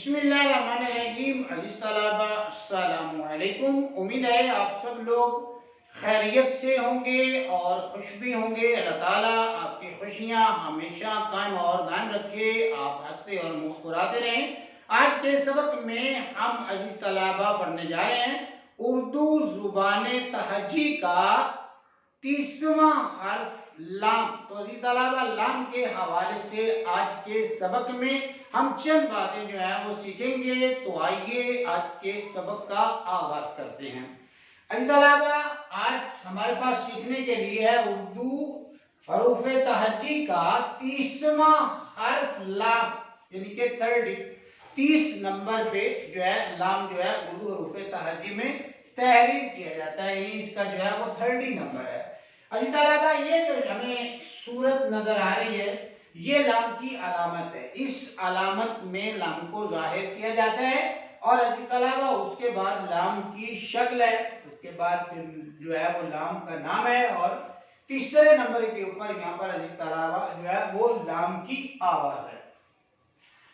बिस्मिल्लाहिर्रहमानिर्रहीम। अजीज तलबा अस्सलामु अलैकुम। उम्मीद है आप सब लोग खैरियत से होंगे और खुश भी होंगे। अल्लाह ताला आपकी खुशियां हमेशा कायम और दायम रखे, आप हंसते और मुस्कुराते रहें। आज के सबक में हम अजीज तलबा पढ़ने जा रहे हैं उर्दू जुबान तहज्जी का 30वां हर्फ लाम। तो अजीज तलबा लाम के हवाले से आज के सबक में हम चंद बातें जो है वो सीखेंगे। तो आइए आज के सबक का आगाज करते हैं। अजीज तलबा आज हमारे पास सीखने के लिए है उर्दू हरूफ तहज्जी का 30वां हर्फ लाम, यानी कि 30 नंबर पे जो है लाम जो है उर्दू हरूफ तहज्जी में तहरीर किया जाता है, यानी इसका जो है वो 30 नंबर है। अजीज तलबा ये जो हमें सूरत नजर आ रही है ये लाम की अलामत है। इस अलामत में लाम को जाहिर किया जाता है और अजीज तलबा उसके बाद लाम की शक्ल है, उसके बाद फिर जो है वो लाम का नाम है और तीसरे नंबर के ऊपर यहाँ पर अजीज तलबा जो है वो लाम की आवाज है।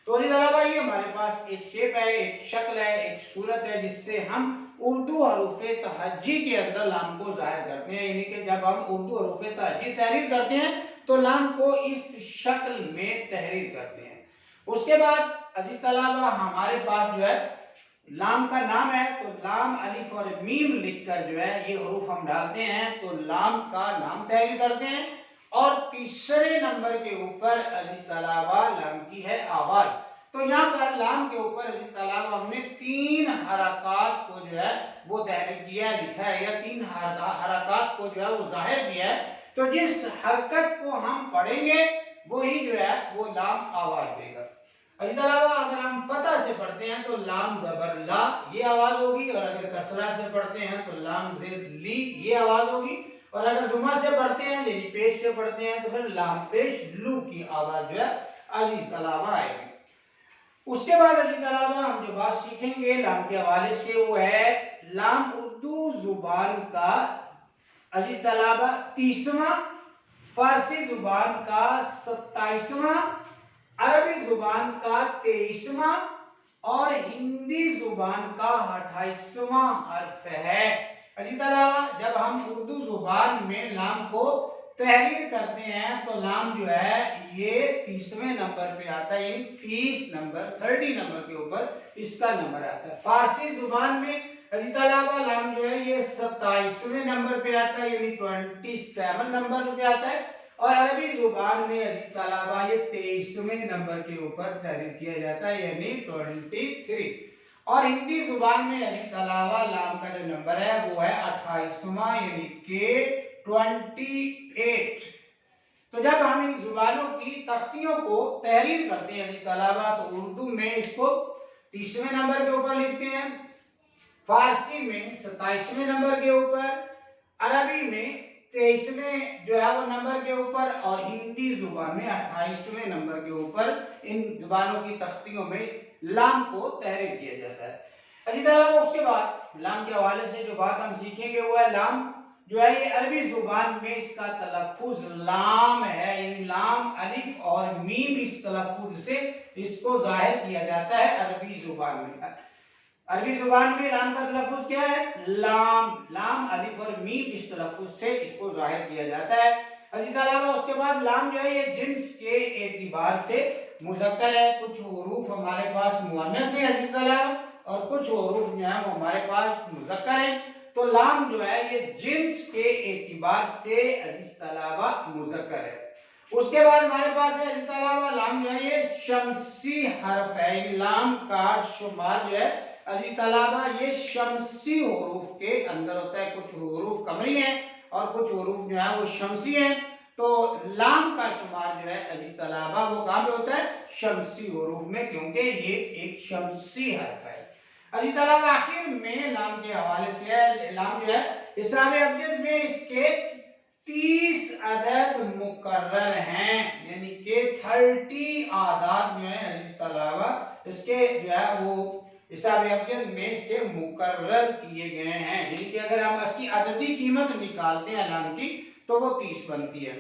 तो अजीज तलबा ये हमारे पास एक शेप है, एक शक्ल है, एक सूरत है जिससे हम उर्दू हरूफ तहज्जी के अंदर लाम को जाहिर करते हैं। यानी कि जब हम उर्दू हरूफ तहज्जी तहरीर करते हैं तो लाम को इस शक्ल में तहरीर करते हैं। उसके बाद अजीज तलबा हमारे पास जो है लाम का नाम है, तो लाम अलिफ और मीम लिखकर जो है ये हरूफ हम डालते हैं तो लाम का नाम तहरीर करते हैं। और तीसरे नंबर के ऊपर अजीज तलबा लाम की है आवाज। तो यहाँ पर लाम के ऊपर अजीज तलबा हमने 3 हरकत को जो है वो तहरीर किया है, लिखा है, या 3 हरकत को जो है वो जाहिर किया है। तो जिस हरकत को हम पढ़ेंगे वही जो है वो लाम आवाज देगा। अजीज तलबा अगर हम फतह से पढ़ते हैं तो लाम जबर ला ये आवाज होगी, और अगर कसरा से पढ़ते हैं तो लाम जेर ली ये आवाज होगी, और अगर जुमा से पढ़ते हैं यानी पेश से पढ़ते हैं तो फिर लाम पेश लू की आवाज जो है अजीज तलबा आएगी। उसके बाद अजीज तलबा हम जो बात सीखेंगे लाम के हवाले से वो है लाम उर्दू जुबान का अजीज तलबा 30वां, फारसी जुबान का 27वां, अरबी जुबान का 23वां और हिंदी जुबान का 28वां हर्फ है। अजीज तलबा जब हम उर्दू जुबान में लाम को तहरीर करते हैं तो लाम जो है ये 30वें नंबर पे आता है, यानी 30 नंबर के ऊपर इसका नंबर आता है। फारसी जुबान में अजीज तलबा लाम जो है ये 27वें नंबर पे आता है, यानी 27 नंबर पे आता है। और अरबी जुबान में अजीज तलबा ये 23वें नंबर के ऊपर तहरीर किया जाता है, यानी 23। और हिंदी जुबान में अजीज तलबा लाम का जो नंबर है वो है 28वां, यानी कि 28। तो जब हम इन जुबानों की तख्तियों को तहरीर करते हैं अजीज तलबा तो उर्दू में इसको 30वें नंबर के ऊपर लिखते हैं, फारसी में 27वें नंबर के ऊपर, अरबी में 23वें जो है वो नंबर के ऊपर, और हिंदी जुबान में 28वें नंबर के ऊपर इन जुबानों की तख्तियों में लाम को तहरीर किया जाता है। इसी तरह उसके बाद लाम के हवाले से जो बात हम सीखेंगे वो है लाम जो है ये अरबी जुबान में इसका तलफ्फुज लाम है, यानी लाम अलिफ और मीम इस तलफ्फुज से इसको जाहिर किया जाता है अरबी जुबान में। अरबी जुबान में लाम का तलफ्फुज क्या है? लाम। लाम अलिफ और मीम इस तलफ्फुज से इसको जाहिर किया जाता है। इसी तरह उसके बाद लाम जो है ये जिन्स के एतिबार से मुज़क्कर है। कुछ हुरूफ हमारे पास मुअन्नस है अजीज तलबा और कुछ हुरूफ जो है वो हमारे पास मुज़क्कर है। तो लाम जो है ये जिन्स के एतिबार से अजीज तलबा मुज़क्कर है। उसके बाद हमारे पास है अजीज तलबा लाम जो है ये शम्सी हर्फ है। लाम का शुमार जो है अजीज तलबा ये शम्सी हुरूफ के अंदर होता है। कुछ हुरूफ कमरी हैं और कुछ हुरूफ जो है वो शम्सी हैं। तो लाम का शुमार जो है अजीज तलबा वो कहाँ पे होता है? शम्सी हुरूफ में, क्योंकि ये एक शम्सी हर्फ है। अजीज तलबा आखिर में लाम के हवाले से है लाम जो है हिसाब अब्जद में इसके 30 अदद मुकर्रर हैं, यानी कि 30 आदाद जो है अजीज तलबा इसके जो है वो हिसाब अब्जद में इसके मुकर्रर किए गए हैं। यानी कि अगर हम इसकी अददी कीमत निकालते हैं लाम की तो वो 30 बनती है।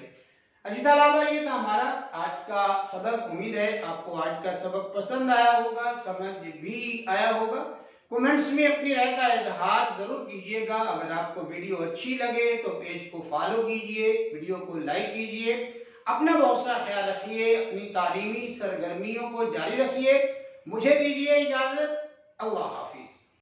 अच्छी तलबा, ये था हमारा आज का सबक। उम्मीद है आपको आज का सबक पसंद आया होगा, समझ भी आया होगा। कमेंट्स में अपनी राय का इजहार जरूर कीजिएगा। अगर आपको वीडियो अच्छी लगे तो पेज को फॉलो कीजिए, वीडियो को लाइक कीजिए। अपना बहुत सा ख्याल रखिए, अपनी तालीमी सरगर्मियों को जारी रखिए। मुझे दीजिए इजाजत। अल्लाह हाफिज।